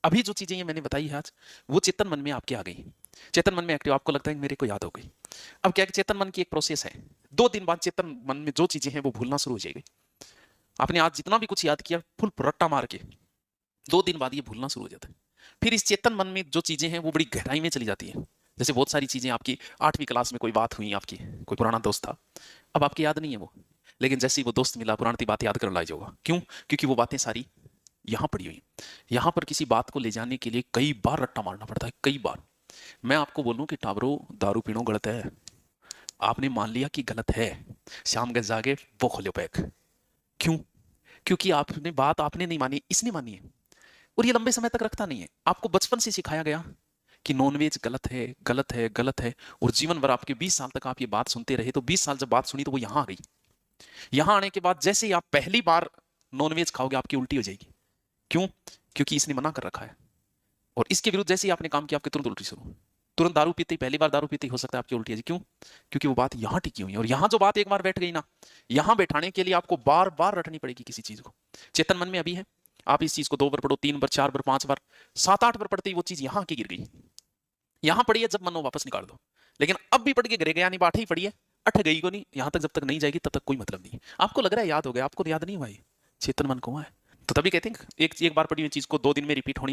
अभी जो चीजें ये मैंने बताई है आज, वो चेतन मन में आपके आ गई, चेतन मन में एक्टिव, आपको लगता है कि मेरे को याद हो गई। अब क्या है कि चेतन मन की एक प्रोसेस है, 2 दिन बाद चेतन मन में जो चीजें हैं वो भूलना शुरू हो जाएगी। आपने आज जितना भी कुछ याद किया फुल रट्टा मार के, 2 दिन बाद ये भूलना शुरू हो जाता है। फिर इस चेतन मन में जो चीजें हैं वो बड़ी गहराई में चली जाती है। जैसे बहुत सारी चीजें आपकी 8वीं क्लास में कोई बात हुई आपकी, कोई पुराना दोस्त था, अब आपकी याद नहीं है वो, लेकिन जैसे ही वो दोस्त मिला पुरानी बात याद करने लग जाओगा। क्यों? क्योंकि वो बातें सारी यहाँ पड़ी हुई। यहाँ पर किसी बात को ले जाने के लिए कई बार रट्टा मारना पड़ता है, कई बार। मैं आपको बोलूं कि टाबरो दारू पीनो गलत है, आपने मान लिया कि गलत है, शाम के जाके वो खोलो पैक। क्यों? क्योंकि आपने बात आपने नहीं मानी, इसने मानी है, और ये लंबे समय तक रखता नहीं है। आपको बचपन से सिखाया गया कि नॉनवेज गलत है, गलत है, गलत है, और जीवन भर आपके 20 साल तक आप ये बात सुनते रहे। तो 20 साल जब बात सुनी तो वो यहां आ गई। यहां आने के बाद जैसे ही आप पहली बार नॉनवेज खाओगे आपकी उल्टी हो जाएगी। क्यों? क्योंकि इसने मना कर रखा है, और इसके विरुद्ध जैसे ही आपने काम किया आपके तुरंत उल्टी शुरू। तुरंत दारू पीते ही, पहली बार दारू पीते ही हो सकता है आपकी उल्टी आ जाए। क्यों? क्योंकि वो बात यहां टिकी हुई है, और यहां जो बात एक बार बैठ गई ना, यहां बैठाने के लिए आपको बार बार रटनी पड़ेगी किसी चीज को। चेतन मन में अभी है, आप इस चीज को 2 बार पढ़ो, 3 बार, 4 बार, 5 बार, 7-8 बार पढ़ते ही वो चीज यहां की गिर गई। यहां पड़ी है, जब मन हो वापस निकाल दो। लेकिन अब भी पढ़ के गिरेगा, यानी बात ही पड़ी है, अट गई को नहीं, यहां तक जब तक नहीं जाएगी तब तक कोई मतलब नहीं। आपको लग रहा है याद हो गया, आपको याद नहीं हुआ, चेतन मन को है। तो तभी कहते हैं एक एक बार पढ़ी हुई चीज को 2 दिन में रिपीट होनी